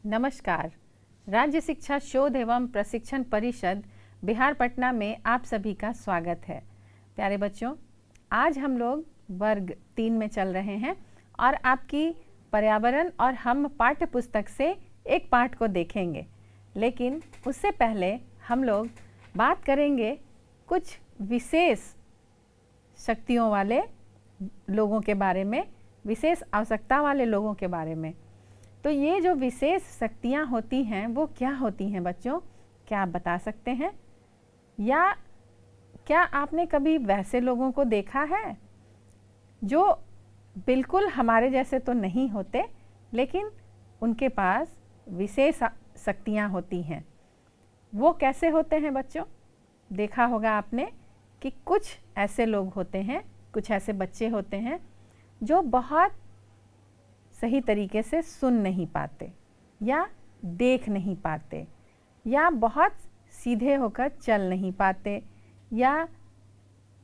नमस्कार। राज्य शिक्षा शोध एवं प्रशिक्षण परिषद बिहार पटना में आप सभी का स्वागत है। प्यारे बच्चों, आज हम लोग वर्ग 3 में चल रहे हैं और आपकी पर्यावरण और हम पाठ्य पुस्तक से एक पाठ को देखेंगे। लेकिन उससे पहले हम लोग बात करेंगे कुछ विशेष शक्तियों वाले लोगों के बारे में, विशेष आवश्यकता वाले लोगों के बारे में। तो ये जो विशेष शक्तियाँ होती हैं वो क्या होती हैं बच्चों, क्या आप बता सकते हैं? या क्या आपने कभी वैसे लोगों को देखा है जो बिल्कुल हमारे जैसे तो नहीं होते, लेकिन उनके पास विशेष शक्तियाँ होती हैं? वो कैसे होते हैं बच्चों? देखा होगा आपने कि कुछ ऐसे लोग होते हैं, कुछ ऐसे बच्चे होते हैं जो बहुत सही तरीके से सुन नहीं पाते या देख नहीं पाते या बहुत सीधे होकर चल नहीं पाते या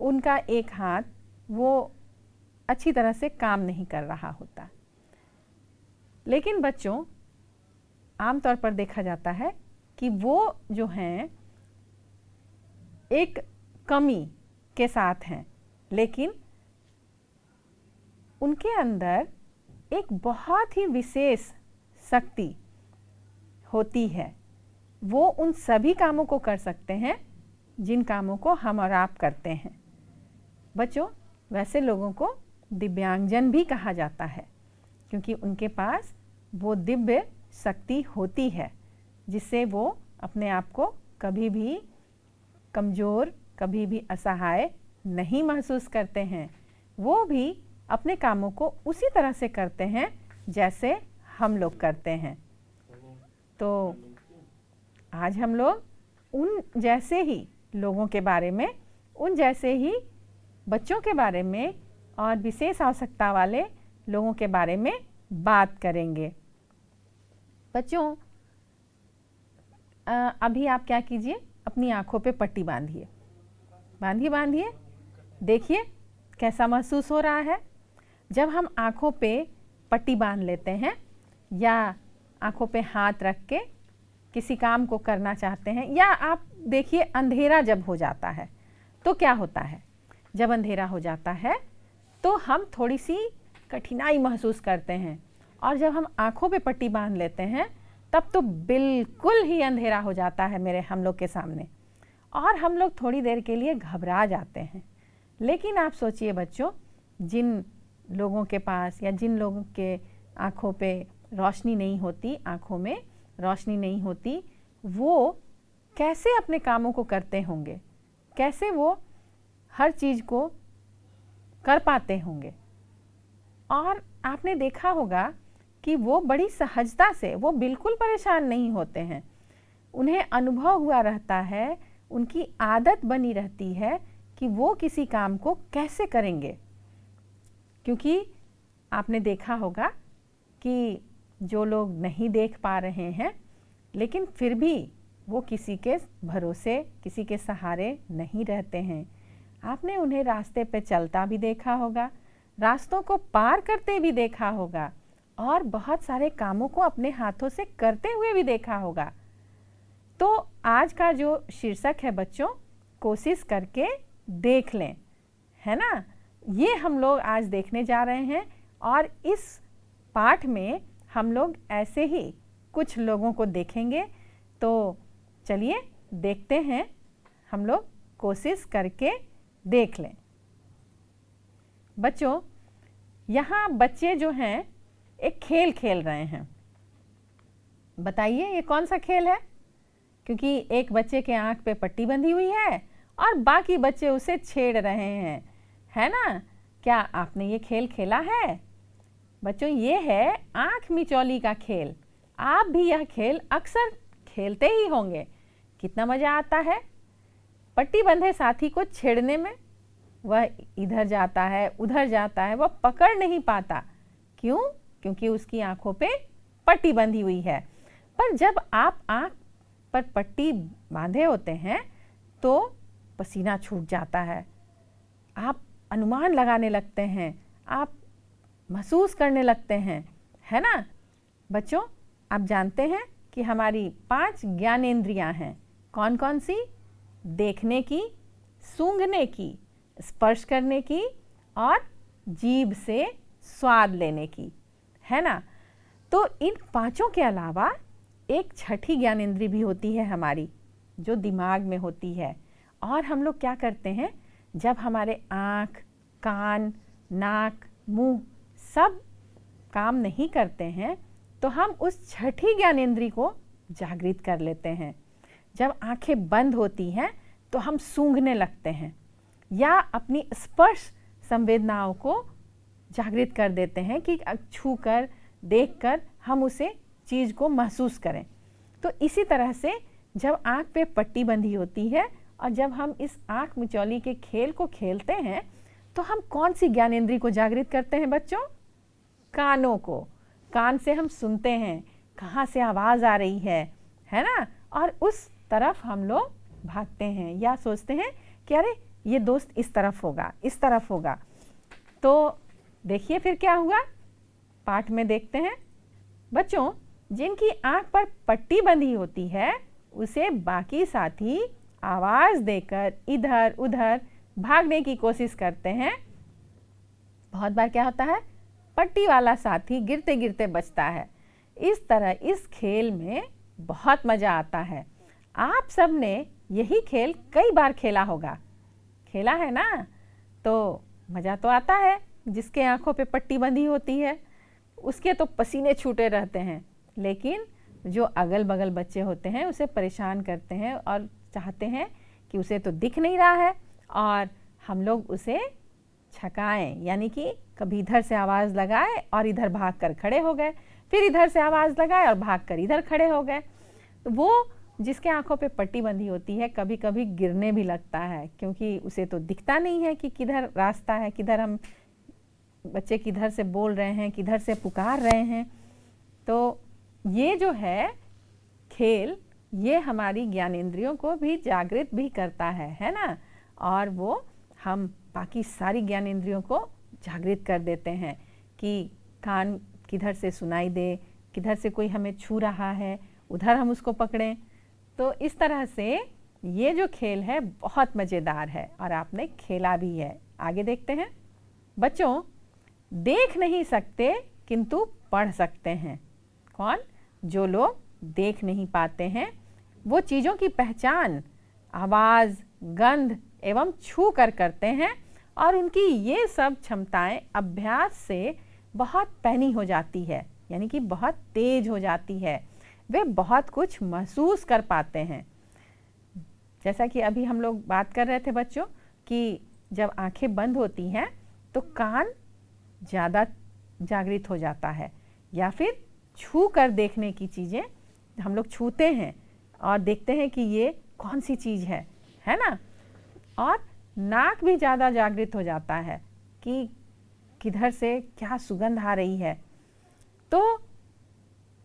उनका एक हाथ वो अच्छी तरह से काम नहीं कर रहा होता। लेकिन बच्चों, आमतौर पर देखा जाता है कि वो जो हैं एक कमी के साथ हैं, लेकिन उनके अंदर एक बहुत ही विशेष शक्ति होती है। वो उन सभी कामों को कर सकते हैं जिन कामों को हम और आप करते हैं। बच्चों, वैसे लोगों को दिव्यांगजन भी कहा जाता है, क्योंकि उनके पास वो दिव्य शक्ति होती है जिससे वो अपने आप को कभी भी कमज़ोर, कभी भी असहाय नहीं महसूस करते हैं। वो भी अपने कामों को उसी तरह से करते हैं जैसे हम लोग करते हैं। तो आज हम लोग उन जैसे ही लोगों के बारे में, उन जैसे ही बच्चों के बारे में और विशेष आवश्यकता वाले लोगों के बारे में बात करेंगे। बच्चों, अभी आप क्या कीजिए, अपनी आँखों पे पट्टी बांधिए, बांधिए। देखिए कैसा महसूस हो रहा है। जब हम आँखों पे पट्टी बांध लेते हैं या आँखों पे हाथ रख के किसी काम को करना चाहते हैं, या आप देखिए अंधेरा जब हो जाता है तो क्या होता है? जब अंधेरा हो जाता है तो हम थोड़ी सी कठिनाई महसूस करते हैं, और जब हम आँखों पे पट्टी बांध लेते हैं तब तो बिल्कुल ही अंधेरा हो जाता है हम लोग के सामने, और हम लोग थोड़ी देर के लिए घबरा जाते हैं। लेकिन आप सोचिए बच्चों, जिन लोगों के पास या जिन लोगों के आँखों पे रोशनी नहीं होती, आँखों में रोशनी नहीं होती, वो कैसे अपने कामों को करते होंगे, कैसे वो हर चीज़ को कर पाते होंगे। और आपने देखा होगा कि वो बड़ी सहजता से, वो बिल्कुल परेशान नहीं होते हैं। उन्हें अनुभव हुआ रहता है, उनकी आदत बनी रहती है कि वो किसी काम को कैसे करेंगे। क्योंकि आपने देखा होगा कि जो लोग नहीं देख पा रहे हैं, लेकिन फिर भी वो किसी के भरोसे, किसी के सहारे नहीं रहते हैं। आपने उन्हें रास्ते पे चलता भी देखा होगा, रास्तों को पार करते भी देखा होगा, और बहुत सारे कामों को अपने हाथों से करते हुए भी देखा होगा। तो आज का जो शीर्षक है बच्चों, कोशिश करके देख लें, है ना? ये हम लोग आज देखने जा रहे हैं, और इस पाठ में हम लोग ऐसे ही कुछ लोगों को देखेंगे। तो चलिए देखते हैं, हम लोग कोशिश करके देख लें। बच्चों, यहाँ बच्चे जो हैं एक खेल खेल रहे हैं। बताइए ये कौन सा खेल है? क्योंकि एक बच्चे के आँख पे पट्टी बंधी हुई है और बाकी बच्चे उसे छेड़ रहे हैं, है ना? क्या आपने ये खेल खेला है? बच्चों, ये है आँख मिचौली का खेल। आप भी यह खेल अक्सर खेलते ही होंगे। कितना मज़ा आता है पट्टी बंधे साथी को छेड़ने में। वह इधर जाता है, उधर जाता है, वह पकड़ नहीं पाता। क्यों? क्योंकि उसकी आँखों पे पट्टी बंधी हुई है। पर जब आप आँख पर पट्टी बांधे होते हैं तो पसीना छूट जाता है, आप अनुमान लगाने लगते हैं, आप महसूस करने लगते हैं, है ना? बच्चों, आप जानते हैं कि हमारी 5 ज्ञानेंद्रियां हैं। कौन कौन सी? देखने की, सूंघने की, स्पर्श करने की और जीभ से स्वाद लेने की, है ना। तो इन 5 के अलावा एक छठी ज्ञानेंद्री भी होती है हमारी, जो दिमाग में होती है। और हम लोग क्या करते हैं, जब हमारे आँख, कान, नाक, मुंह सब काम नहीं करते हैं तो हम उस छठी ज्ञानेंद्री को जागृत कर लेते हैं। जब आंखें बंद होती हैं तो हम सूंघने लगते हैं या अपनी स्पर्श संवेदनाओं को जागृत कर देते हैं कि छू कर, देख कर हम उसे चीज़ को महसूस करें। तो इसी तरह से जब आँख पे पट्टी बंधी होती है और जब हम इस आँख मिचौली के खेल को खेलते हैं तो हम कौन सी ज्ञानेंद्री को जागृत करते हैं बच्चों? कानों को। कान से हम सुनते हैं कहाँ से आवाज़ आ रही है ना, और उस तरफ हम लोग भागते हैं या सोचते हैं कि अरे ये दोस्त इस तरफ होगा, इस तरफ होगा। तो देखिए फिर क्या हुआ, पाठ में देखते हैं। बच्चों, जिनकी आँख पर पट्टी बंधी होती है उसे बाकी साथी आवाज़ देकर इधर उधर भागने की कोशिश करते हैं। बहुत बार क्या होता है, पट्टी वाला साथी गिरते गिरते बचता है। इस तरह इस खेल में बहुत मज़ा आता है। आप सब ने यही खेल कई बार खेला होगा, खेला है ना? तो मज़ा तो आता है। जिसके आँखों पे पट्टी बंधी होती है उसके तो पसीने छूटे रहते हैं, लेकिन जो अगल बगल बच्चे होते हैं उसे परेशान करते हैं और चाहते हैं कि उसे तो दिख नहीं रहा है और हम लोग उसे छकाएं, यानी कि कभी इधर से आवाज़ लगाए और इधर भाग कर खड़े हो गए, फिर इधर से आवाज़ लगाए और भाग कर इधर खड़े हो गए। तो वो जिसके आंखों पे पट्टी बंधी होती है कभी कभी गिरने भी लगता है, क्योंकि उसे तो दिखता नहीं है कि किधर रास्ता है, किधर हम बच्चे किधर से बोल रहे हैं, किधर से पुकार रहे हैं। तो ये जो है खेल, ये हमारी ज्ञानेंद्रियों को भी जागृत भी करता है ना, और वो हम बाकी सारी ज्ञानेंद्रियों को जागृत कर देते हैं कि कान किधर से सुनाई दे, किधर से कोई हमें छू रहा है, उधर हम उसको पकड़ें। तो इस तरह से ये जो खेल है बहुत मज़ेदार है और आपने खेला भी है। आगे देखते हैं। बच्चों, देख नहीं सकते किंतु पढ़ सकते हैं। कौन? जो लोग देख नहीं पाते हैं वो चीज़ों की पहचान आवाज़, गंध एवं छू कर करते हैं और उनकी ये सब क्षमताएं अभ्यास से बहुत पैनी हो जाती है, यानी कि बहुत तेज हो जाती है। वे बहुत कुछ महसूस कर पाते हैं। जैसा कि अभी हम लोग बात कर रहे थे बच्चों कि जब आंखें बंद होती हैं तो कान ज़्यादा जागृत हो जाता है, या फिर छू कर देखने की चीज़ें हम लोग छूते हैं और देखते हैं कि ये कौन सी चीज़ है ना। और नाक भी ज़्यादा जागृत हो जाता है कि किधर से क्या सुगंध आ रही है। तो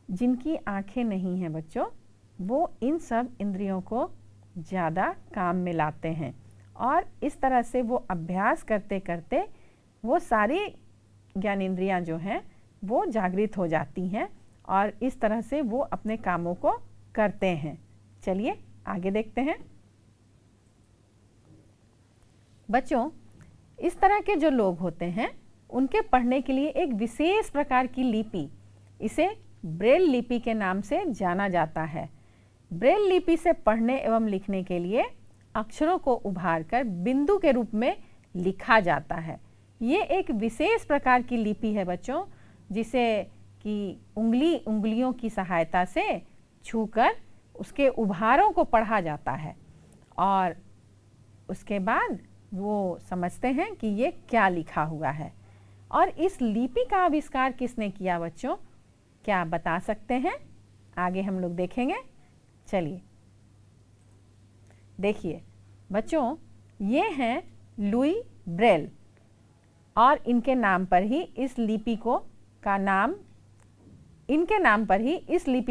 जिनकी आंखें नहीं हैं बच्चों, वो इन सब इंद्रियों को ज़्यादा काम में लाते हैं और इस तरह से वो अभ्यास करते करते वो सारी ज्ञानेंद्रियां जो हैं वो जागृत हो जाती हैं और इस तरह से वो अपने कामों को करते हैं। चलिए आगे देखते हैं। बच्चों, इस तरह के जो लोग होते हैं उनके पढ़ने के लिए एक विशेष प्रकार की लिपि, इसे ब्रेल लिपि के नाम से जाना जाता है। ब्रेल लिपि से पढ़ने एवं लिखने के लिए अक्षरों को उभारकर बिंदु के रूप में लिखा जाता है। ये एक विशेष प्रकार की लिपि है बच्चों, जिसे कि उंगलियों की सहायता से छूकर उसके उभारों को पढ़ा जाता है और उसके बाद वो समझते हैं कि ये क्या लिखा हुआ है। और इस लिपि का आविष्कार किसने किया बच्चों, क्या बता सकते हैं? आगे हम लोग देखेंगे। चलिए देखिए बच्चों, ये हैं लुई ब्रेल और इनके नाम पर ही इस लिपि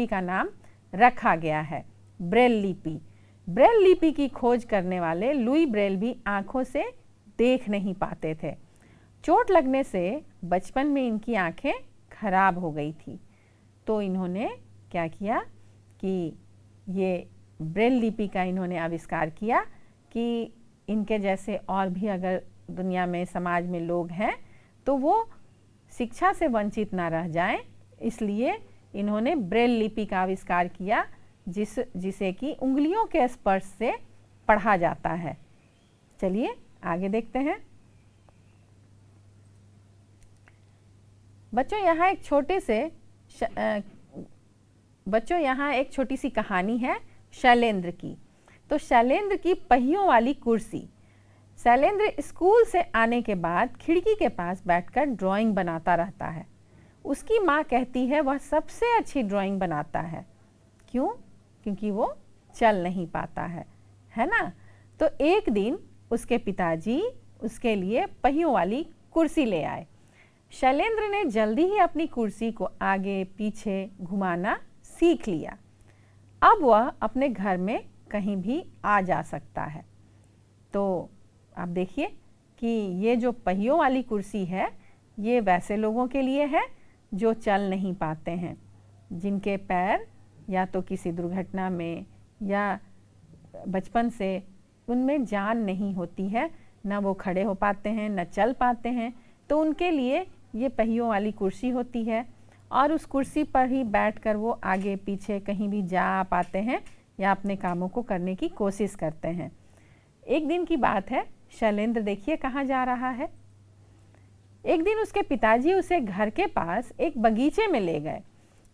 का नाम रखा गया है, ब्रेल लिपि। ब्रेल लिपि की खोज करने वाले लुई ब्रेल भी आंखों से देख नहीं पाते थे। चोट लगने से बचपन में इनकी आंखें खराब हो गई थी, तो इन्होंने क्या किया कि ये ब्रेल लिपि का इन्होंने आविष्कार किया कि इनके जैसे और भी अगर दुनिया में समाज में लोग हैं तो वो शिक्षा से वंचित ना रह जाएं, इसलिए इन्होंने ब्रेल लिपि का आविष्कार किया जिसे कि उंगलियों के स्पर्श से पढ़ा जाता है। चलिए आगे देखते हैं। बच्चों यहाँ एक छोटी सी कहानी है शैलेंद्र की। तो शैलेंद्र की पहियों वाली कुर्सी। शैलेंद्र स्कूल से आने के बाद खिड़की के पास बैठकर ड्राइंग बनाता रहता है। उसकी माँ कहती है वह सबसे अच्छी ड्राइंग बनाता है। क्यों? क्योंकि वो चल नहीं पाता है ना। तो एक दिन उसके पिताजी उसके लिए पहियों वाली कुर्सी ले आए। शैलेंद्र ने जल्दी ही अपनी कुर्सी को आगे पीछे घुमाना सीख लिया। अब वह अपने घर में कहीं भी आ जा सकता है। तो आप देखिए कि ये जो पहियों वाली कुर्सी है ये वैसे लोगों के लिए है जो चल नहीं पाते हैं, जिनके पैर या तो किसी दुर्घटना में या बचपन से उनमें जान नहीं होती है, ना वो खड़े हो पाते हैं ना चल पाते हैं। तो उनके लिए ये पहियों वाली कुर्सी होती है और उस कुर्सी पर ही बैठकर वो आगे पीछे कहीं भी जा पाते हैं या अपने कामों को करने की कोशिश करते हैं। एक दिन की बात है, शैलेंद्र देखिए कहाँ जा रहा है। एक दिन उसके पिताजी उसे घर के पास एक बगीचे में ले गए।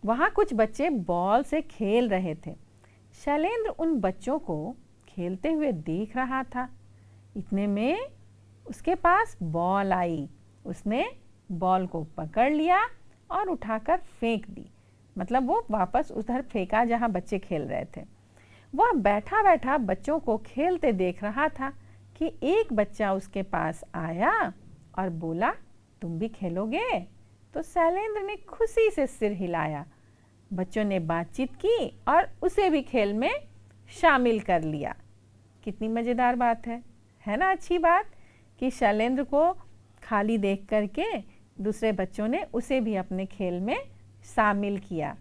वहाँ कुछ बच्चे बॉल से खेल रहे थे। शैलेंद्र उन बच्चों को खेलते हुए देख रहा था। इतने में उसके पास बॉल आई। उसने बॉल को पकड़ लिया और उठाकर फेंक दी। मतलब वो वापस उधर फेंका जहाँ बच्चे खेल रहे थे। वह बैठा बैठा बच्चों को खेलते देख रहा था कि एक बच्चा उसके पास आया और बोला, तुम भी खेलोगे? तो शैलेंद्र ने खुशी से सिर हिलाया। बच्चों ने बातचीत की और उसे भी खेल में शामिल कर लिया। कितनी मज़ेदार बात है ना। अच्छी बात कि शैलेंद्र को खाली देख करके दूसरे बच्चों ने उसे भी अपने खेल में शामिल किया।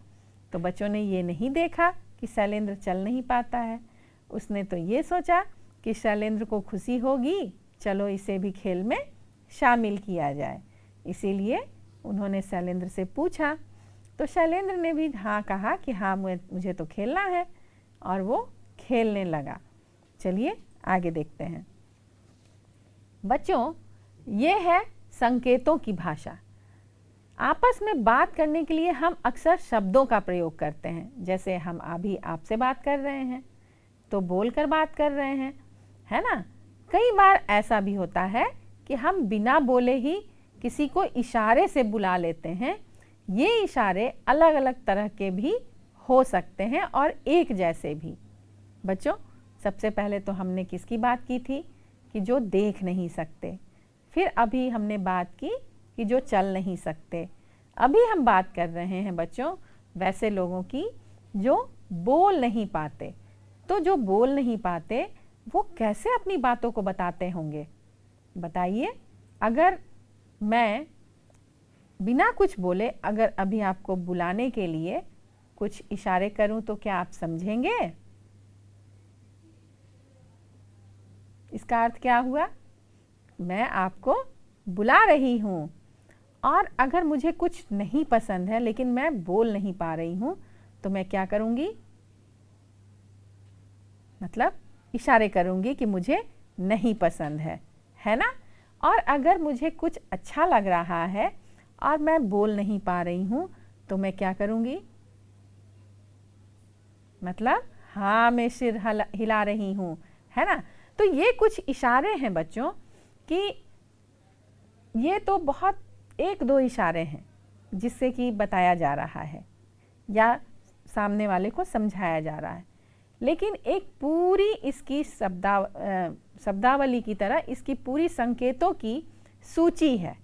तो बच्चों ने ये नहीं देखा कि शैलेंद्र चल नहीं पाता है। उसने तो ये सोचा कि शैलेंद्र को खुशी होगी, चलो इसे भी खेल में शामिल किया जाए। इसीलिए उन्होंने शैलेंद्र से पूछा। तो शैलेंद्र ने भी हाँ कहा कि हाँ मुझे तो खेलना है, और वो खेलने लगा। चलिए आगे देखते हैं। बच्चों, ये है संकेतों की भाषा। आपस में बात करने के लिए हम अक्सर शब्दों का प्रयोग करते हैं। जैसे हम अभी आपसे बात कर रहे हैं तो बोलकर बात कर रहे हैं, है ना। कई बार ऐसा भी होता है कि हम बिना बोले ही किसी को इशारे से बुला लेते हैं। ये इशारे अलग अलग तरह के भी हो सकते हैं और एक जैसे भी। बच्चों, सबसे पहले तो हमने किसकी बात की थी कि जो देख नहीं सकते। फिर अभी हमने बात की कि जो चल नहीं सकते। अभी हम बात कर रहे हैं बच्चों वैसे लोगों की जो बोल नहीं पाते। तो जो बोल नहीं पाते वो कैसे अपनी बातों को बताते होंगे, बताइए। अगर मैं बिना कुछ बोले अगर अभी आपको बुलाने के लिए कुछ इशारे करूं तो क्या आप समझेंगे? इसका अर्थ क्या हुआ? मैं आपको बुला रही हूं, और अगर मुझे कुछ नहीं पसंद है लेकिन मैं बोल नहीं पा रही हूं तो मैं क्या करूंगी? मतलब इशारे करूंगी कि मुझे नहीं पसंद है ना। और अगर मुझे कुछ अच्छा लग रहा है और मैं बोल नहीं पा रही हूं तो मैं क्या करूंगी? मतलब हाँ, मैं सिर हिला रही हूं, है ना। तो ये कुछ इशारे हैं बच्चों कि ये तो बहुत एक दो इशारे हैं जिससे कि बताया जा रहा है या सामने वाले को समझाया जा रहा है। लेकिन एक पूरी इसकी शब्दावली की तरह इसकी पूरी संकेतों की सूची है।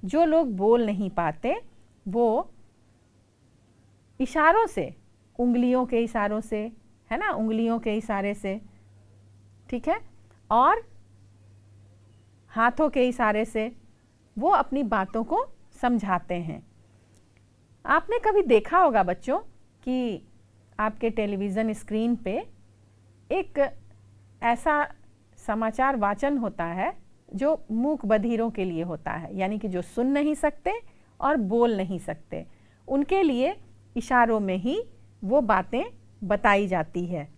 जो लोग बोल नहीं पाते वो इशारों से, उंगलियों के इशारों से, है ना, उंगलियों के इशारे से, ठीक है, और हाथों के इशारे से वो अपनी बातों को समझाते हैं। आपने कभी देखा होगा बच्चों कि आपके टेलीविज़न स्क्रीन पे एक ऐसा समाचार वाचन होता है जो मूक बधिरों के लिए होता है, यानी कि जो सुन नहीं सकते और बोल नहीं सकते, उनके लिए इशारों में ही वो बातें बताई जाती है।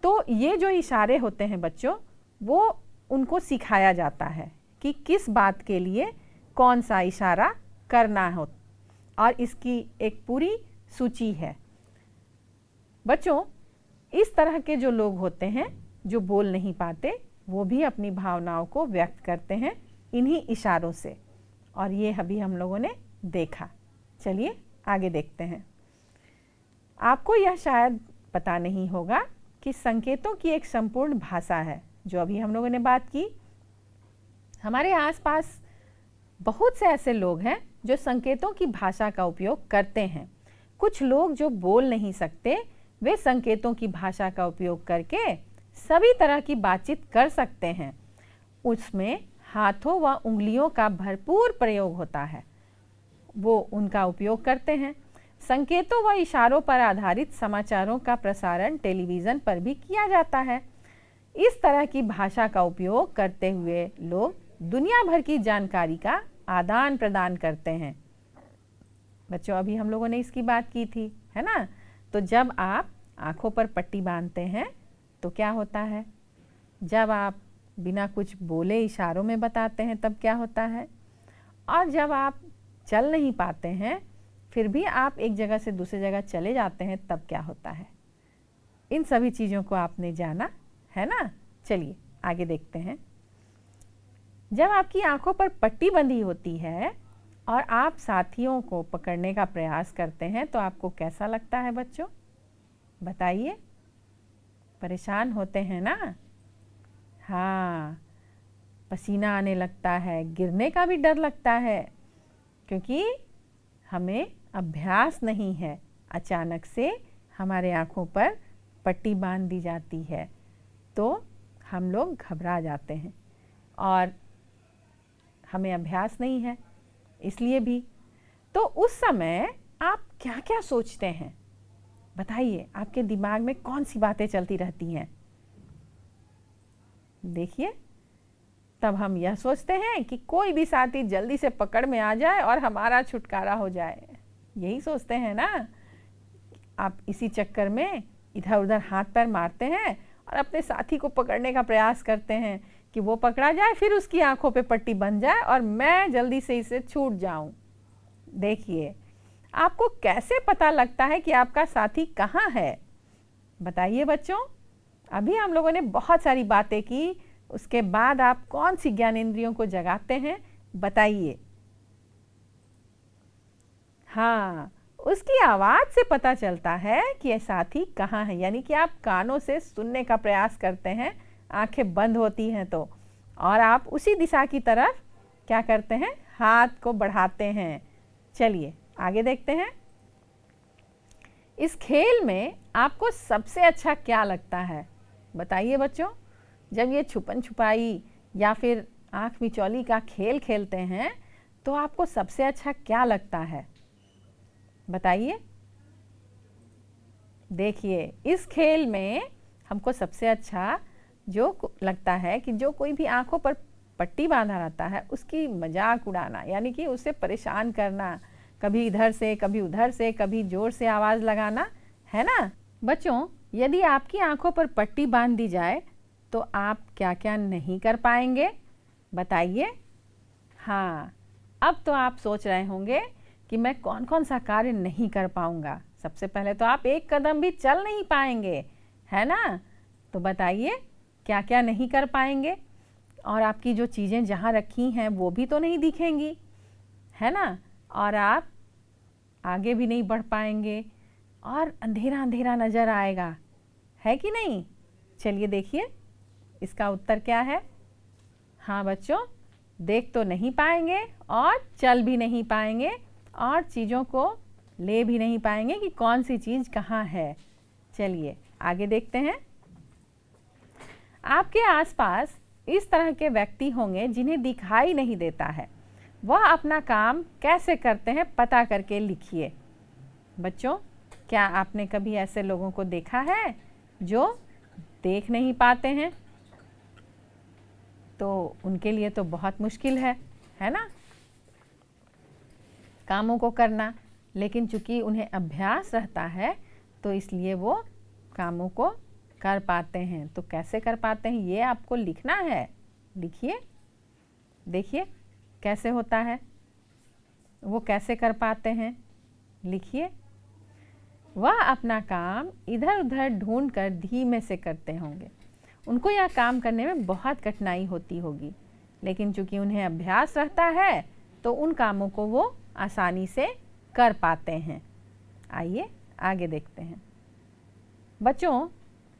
तो ये जो इशारे होते हैं बच्चों, वो उनको सिखाया जाता है कि किस बात के लिए कौन सा इशारा करना हो, और इसकी एक पूरी सूची है। बच्चों, इस तरह के जो लोग होते हैं जो बोल नहीं पाते, वो भी अपनी भावनाओं को व्यक्त करते हैं इन्हीं इशारों से, और ये अभी हम लोगों ने देखा। चलिए आगे देखते हैं। आपको यह शायद पता नहीं होगा कि संकेतों की एक संपूर्ण भाषा है, जो अभी हम लोगों ने बात की। हमारे आसपास बहुत से ऐसे लोग हैं जो संकेतों की भाषा का उपयोग करते हैं। कुछ लोग जो बोल नहीं सकते, वे संकेतों की भाषा का उपयोग करके सभी तरह की बातचीत कर सकते हैं। उसमें हाथों व उंगलियों का भरपूर प्रयोग होता है, वो उनका उपयोग करते हैं। संकेतों व इशारों पर आधारित समाचारों का प्रसारण टेलीविज़न पर भी किया जाता है। इस तरह की भाषा का उपयोग करते हुए लोग दुनिया भर की जानकारी का आदान प्रदान करते हैं। बच्चों, अभी हम लोगों ने इसकी बात की थी, है ना? तो जब आप आँखों पर पट्टी बांधते हैं तो क्या होता है? जब आप बिना कुछ बोले इशारों में बताते हैं तब क्या होता है? और जब आप चल नहीं पाते हैं फिर भी आप एक जगह से दूसरी जगह चले जाते हैं तब क्या होता है? इन सभी चीज़ों को आपने जाना, है ना? चलिए आगे देखते हैं। जब आपकी आँखों पर पट्टी बंधी होती है और आप साथियों को पकड़ने का प्रयास करते हैं तो आपको कैसा लगता है बच्चों? बताइए। परेशान होते हैं ना? हाँ, पसीना आने लगता है, गिरने का भी डर लगता है, क्योंकि हमें अभ्यास नहीं है। अचानक से हमारे आँखों पर पट्टी बांध दी जाती है तो हम लोग घबरा जाते हैं, और हमें अभ्यास नहीं है इसलिए भी। तो उस समय आप क्या क्या सोचते हैं? बताइए, आपके दिमाग में कौन सी बातें चलती रहती हैं? देखिए, तब हम यह सोचते हैं कि कोई भी साथी जल्दी से पकड़ में आ जाए और हमारा छुटकारा हो जाए। यही सोचते हैं ना? आप इसी चक्कर में इधर उधर हाथ पैर मारते हैं और अपने साथी को पकड़ने का प्रयास करते हैं कि वो पकड़ा जाए, फिर उसकी आंखों पे पट्टी बन जाए और मैं जल्दी से इसे छूट जाऊं। देखिए, आपको कैसे पता लगता है कि आपका साथी कहाँ है? बताइए बच्चों। अभी हम लोगों ने बहुत सारी बातें की, उसके बाद आप कौन सी ज्ञानेंद्रियों को जगाते हैं? बताइए। हाँ, उसकी आवाज़ से पता चलता है कि यह साथी कहाँ है, यानी कि आप कानों से सुनने का प्रयास करते हैं, आंखें बंद होती हैं तो, और आप उसी दिशा की तरफ क्या करते हैं? हाथ को बढ़ाते हैं। चलिए आगे देखते हैं। इस खेल में आपको सबसे अच्छा क्या लगता है? बताइए बच्चों। जब ये छुपन छुपाई या फिर आँख मिचौली का खेल खेलते हैं तो आपको सबसे अच्छा क्या लगता है? बताइए। देखिए, इस खेल में हमको सबसे अच्छा जो लगता है कि जो कोई भी आंखों पर पट्टी बांधा रहता है उसकी मजाक उड़ाना, यानी कि उसे परेशान करना, कभी इधर से कभी उधर से, कभी जोर से आवाज़ लगाना, है ना? बच्चों, यदि आपकी आंखों पर पट्टी बांध दी जाए तो आप क्या क्या नहीं कर पाएंगे? बताइए। हाँ, अब तो आप सोच रहे होंगे कि मैं कौन कौन सा कार्य नहीं कर पाऊंगा। सबसे पहले तो आप एक कदम भी चल नहीं पाएंगे, है ना? तो बताइए क्या क्या नहीं कर पाएंगे, और आपकी जो चीज़ें जहाँ रखी हैं वो भी तो नहीं दिखेंगी, है ना? और आप आगे भी नहीं बढ़ पाएंगे और अंधेरा अंधेरा नज़र आएगा, है कि नहीं? चलिए देखिए इसका उत्तर क्या है। हाँ बच्चों, देख तो नहीं पाएंगे और चल भी नहीं पाएंगे और चीज़ों को ले भी नहीं पाएंगे कि कौन सी चीज़ कहाँ है। चलिए आगे देखते हैं। आपके आसपास इस तरह के व्यक्ति होंगे जिन्हें दिखाई नहीं देता है, वह अपना काम कैसे करते हैं पता करके लिखिए। बच्चों, क्या आपने कभी ऐसे लोगों को देखा है जो देख नहीं पाते हैं? तो उनके लिए तो बहुत मुश्किल है ना, कामों को करना। लेकिन चूंकि उन्हें अभ्यास रहता है तो इसलिए वो कामों को कर पाते हैं। तो कैसे कर पाते हैं ये आपको लिखना है। लिखिए, देखिए कैसे होता है, वो कैसे कर पाते हैं। लिखिए, वह अपना काम इधर उधर ढूंढ कर धीमे से करते होंगे। उनको यह काम करने में बहुत कठिनाई होती होगी, लेकिन चूंकि उन्हें अभ्यास रहता है तो उन कामों को वो आसानी से कर पाते हैं। आइए आगे देखते हैं। बच्चों,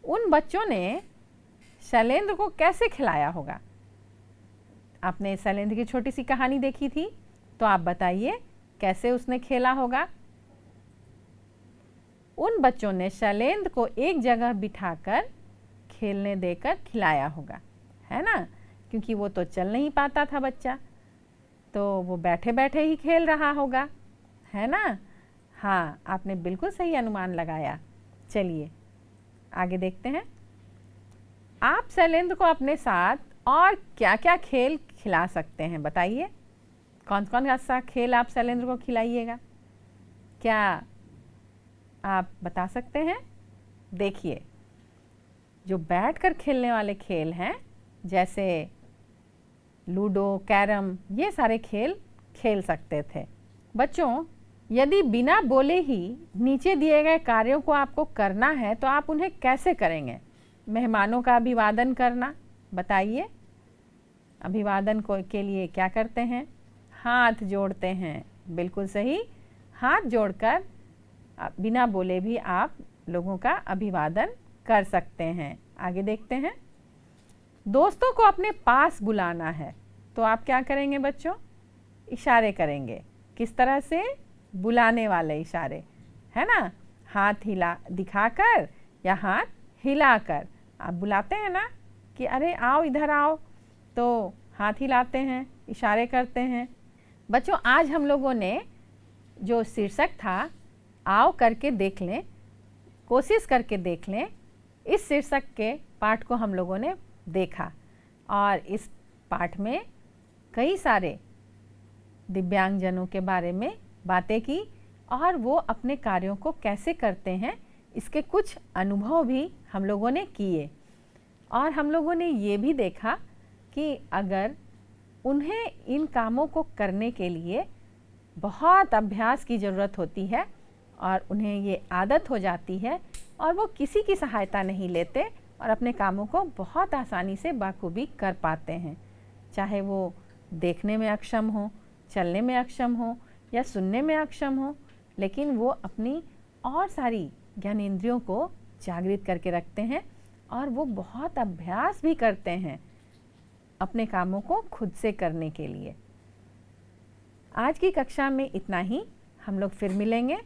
उन बच्चों ने शैलेंद्र को कैसे खिलाया होगा? आपने शैलेंद्र की छोटी सी कहानी देखी थी, तो आप बताइए कैसे उसने खेला होगा। उन बच्चों ने शैलेंद्र को एक जगह बिठाकर खेलने देकर खिलाया होगा, है ना, क्योंकि वो तो चल नहीं पाता था बच्चा, तो वो बैठे बैठे ही खेल रहा होगा, है ना। हाँ, आपने बिल्कुल सही अनुमान लगाया। चलिए आगे देखते हैं। आप शैलेंद्र को अपने साथ और क्या क्या खेल खिला सकते हैं, बताइए। कौन कौन सा खेल आप शैलेंद्र को खिलाइएगा, क्या आप बता सकते हैं? देखिए, जो बैठकर खेलने वाले खेल हैं, जैसे लूडो, कैरम, ये सारे खेल खेल सकते थे। बच्चों, यदि बिना बोले ही नीचे दिए गए कार्यों को आपको करना है तो आप उन्हें कैसे करेंगे? मेहमानों का अभिवादन करना, बताइए। अभिवादन के लिए क्या करते हैं? हाथ जोड़ते हैं, बिल्कुल सही। हाथ जोड़कर बिना बोले भी आप लोगों का अभिवादन कर सकते हैं। आगे देखते हैं। दोस्तों को अपने पास बुलाना है तो आप क्या करेंगे बच्चों? इशारे करेंगे। किस तरह से? बुलाने वाले इशारे, है ना। हाथ हिला दिखाकर या हाथ हिलाकर आप बुलाते हैं ना कि अरे आओ, इधर आओ, तो हाथ हिलाते हैं, इशारे करते हैं। बच्चों, आज हम लोगों ने जो शीर्षक था आओ करके देख लें, कोशिश करके देख लें, इस शीर्षक के पाठ को हम लोगों ने देखा और इस पाठ में कई सारे दिव्यांगजनों के बारे में बातें की और वो अपने कार्यों को कैसे करते हैं इसके कुछ अनुभव भी हम लोगों ने किए। और हम लोगों ने ये भी देखा कि अगर उन्हें इन कामों को करने के लिए बहुत अभ्यास की ज़रूरत होती है और उन्हें ये आदत हो जाती है और वो किसी की सहायता नहीं लेते और अपने कामों को बहुत आसानी से बाखूबी कर पाते हैं। चाहे वो देखने में अक्षम हो, चलने में अक्षम हो या सुनने में अक्षम हो, लेकिन वो अपनी और सारी ज्ञानेंद्रियों को जागृत करके रखते हैं और वो बहुत अभ्यास भी करते हैं अपने कामों को खुद से करने के लिए। आज की कक्षा में इतना ही। हम लोग फिर मिलेंगे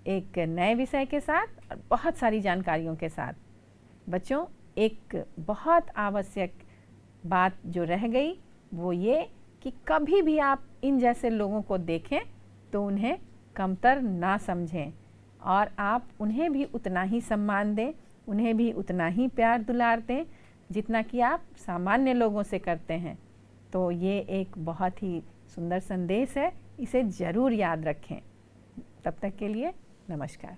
एक नए विषय के साथ और बहुत सारी जानकारियों के साथ। बच्चों, एक बहुत आवश्यक बात जो रह गई वो ये कि कभी भी आप इन जैसे लोगों को देखें तो उन्हें कमतर ना समझें और आप उन्हें भी उतना ही सम्मान दें, उन्हें भी उतना ही प्यार दुलार दें जितना कि आप सामान्य लोगों से करते हैं। तो ये एक बहुत ही सुंदर संदेश है, इसे ज़रूर याद रखें। तब तक के लिए नमस्कार।